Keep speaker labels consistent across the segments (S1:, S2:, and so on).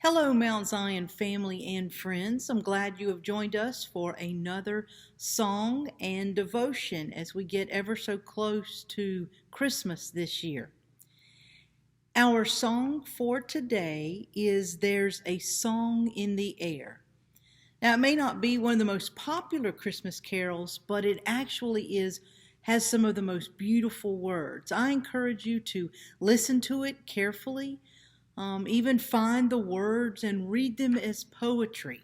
S1: Hello, Mount Zion family and friends. I'm glad you have joined us for another song and devotion as we get ever so close to Christmas this year. Our song for today is There's a Song in the Air. Now, it may not be one of the most popular Christmas carols, but it actually has some of the most beautiful words. I encourage you to listen to it carefully. Even find the words and read them as poetry,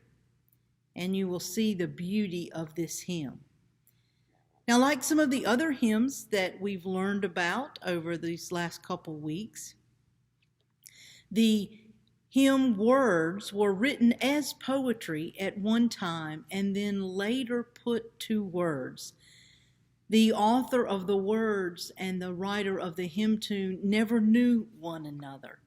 S1: and you will see the beauty of this hymn. Now, like some of the other hymns that we've learned about over these last couple weeks, the hymn words were written as poetry at one time and then later put to words. The author of the words and the writer of the hymn tune never knew one another.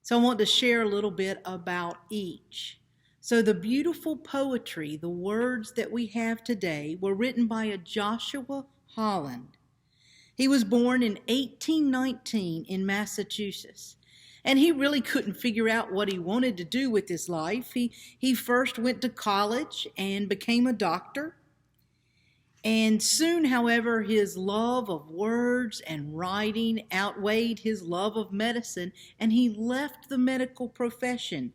S1: So I want to share a little bit about each. So the beautiful poetry, the words that we have today, were written by a Joshua Holland. He was born in 1819 in Massachusetts, and he really couldn't figure out what he wanted to do with his life. He first went to college and became a doctor. And soon, however, his love of words and writing outweighed his love of medicine, and he left the medical profession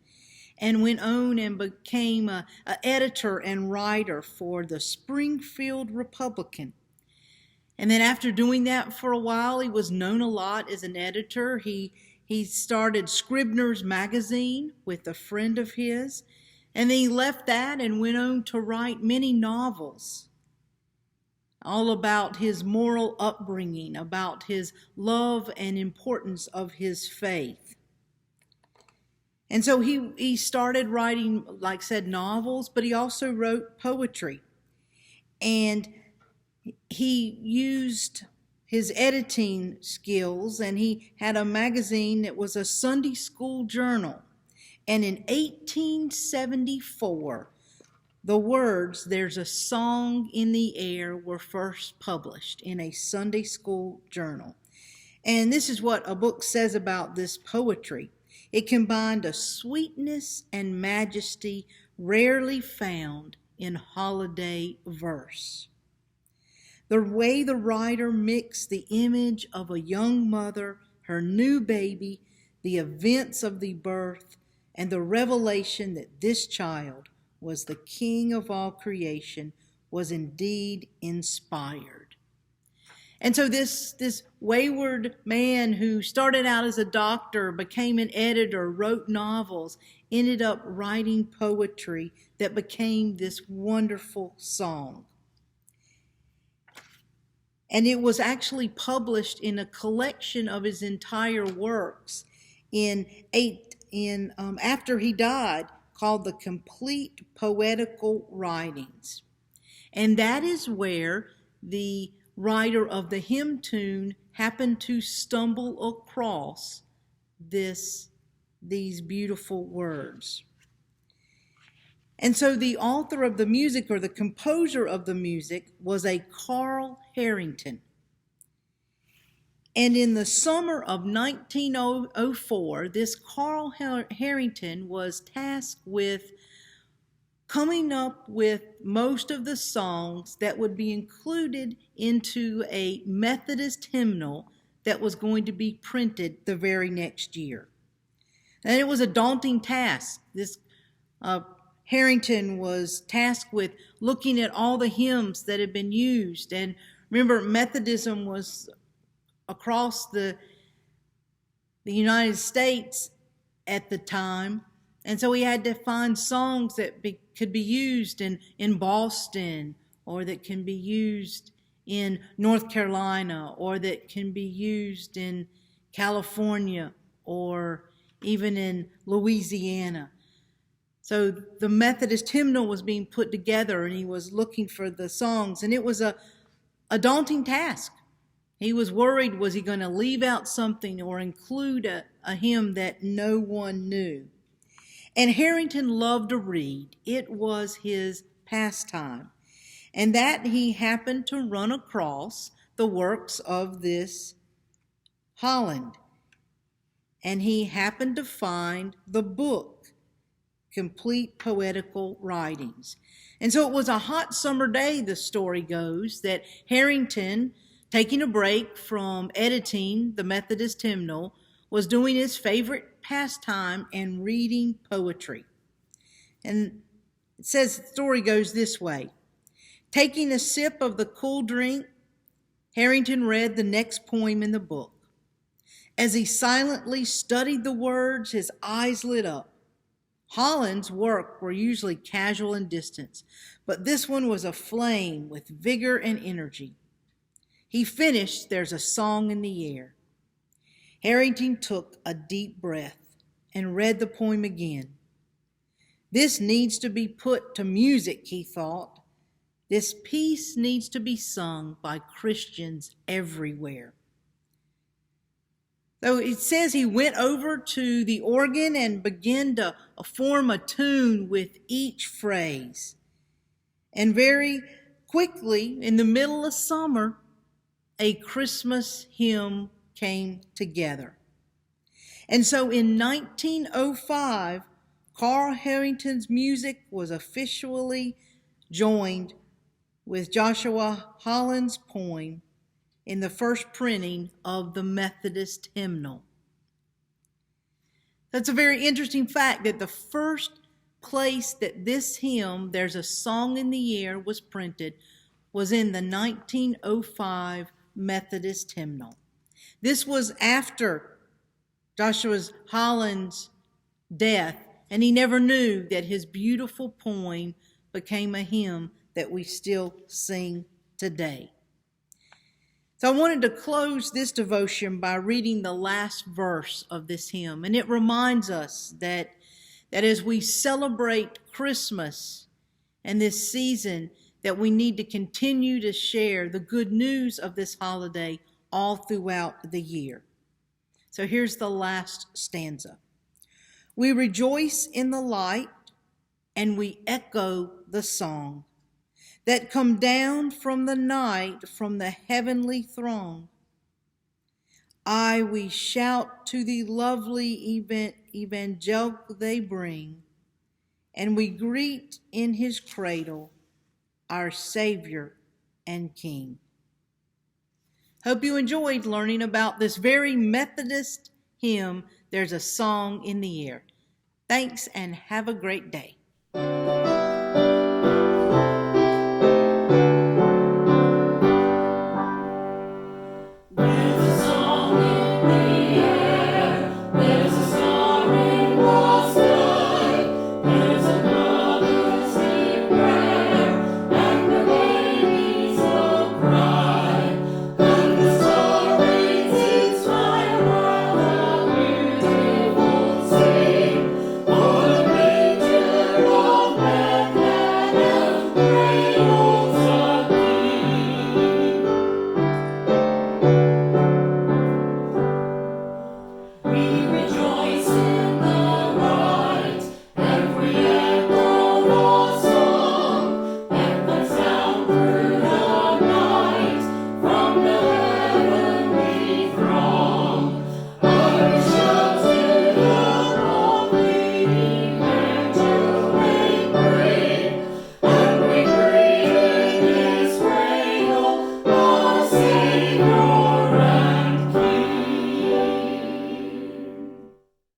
S1: and went on and became an editor and writer for the Springfield Republican. And then after doing that for a while, he was known a lot as an editor. He started Scribner's Magazine with a friend of his, and then he left that and went on to write many novels, all about his moral upbringing, about his love and importance of his faith. And so he started writing, like I said, novels, but he also wrote poetry. And he used his editing skills, and he had a magazine that was a Sunday school journal. And in 1874, the words, There's a Song in the Air, were first published in a Sunday school journal. And this is what a book says about this poetry. It combined a sweetness and majesty rarely found in holiday verse. The way the writer mixed the image of a young mother, her new baby, the events of the birth, and the revelation that this child was the King of all creation, was indeed inspired. And so this wayward man who started out as a doctor, became an editor, wrote novels, ended up writing poetry that became this wonderful song. And it was actually published in a collection of his entire works after he died, called The Complete Poetical Writings. And that is where the writer of the hymn tune happened to stumble across these beautiful words. And so the author of the music, or the composer of the music, was a Carl Harrington. And in the summer of 1904, this Carl Harrington was tasked with coming up with most of the songs that would be included into a Methodist hymnal that was going to be printed the very next year. And it was a daunting task. This Harrington was tasked with looking at all the hymns that had been used. And remember, Methodism was across the United States at the time. And so he had to find songs that could be used in Boston, or that can be used in North Carolina, or that can be used in California, or even in Louisiana. So the Methodist hymnal was being put together, and he was looking for the songs, and it was a daunting task. He was worried, was he going to leave out something or include a hymn that no one knew? And Harrington loved to read. It was his pastime. And that he happened to run across the works of this Holland. and he happened to find the book, Complete Poetical Writings. And so it was a hot summer day, the story goes, that Harrington, taking a break from editing the Methodist hymnal, was doing his favorite pastime and reading poetry. And it says the story goes this way. Taking a sip of the cool drink, Harrington read the next poem in the book. As he silently studied the words, his eyes lit up. Holland's work were usually casual and distant, but this one was aflame with vigor and energy. He finished, "There's a song in the air." Harrington took a deep breath and read the poem again. This needs to be put to music, he thought. This piece needs to be sung by Christians everywhere. So it says he went over to the organ and began to form a tune with each phrase. And very quickly, in the middle of summer, a Christmas hymn came together. And so in 1905, Carl Harrington's music was officially joined with Joshua Holland's poem in the first printing of the Methodist hymnal. That's a very interesting fact that the first place that this hymn, "There's a Song in the Air," was printed was in the 1905 Methodist hymnal. This was after Joshua Holland's death, and he never knew that his beautiful poem became a hymn that we still sing today. So I wanted to close this devotion by reading the last verse of this hymn. And it reminds us that as we celebrate Christmas and this season, that we need to continue to share the good news of this holiday all throughout the year. So here's the last stanza. We rejoice in the light and we echo the song that come down from the night from the heavenly throne. Aye, we shout to the lovely evangel they bring, and we greet in his cradle our Savior and King. Hope you enjoyed learning about this very Methodist hymn, "There's a Song in the Air." Thanks and have a great day.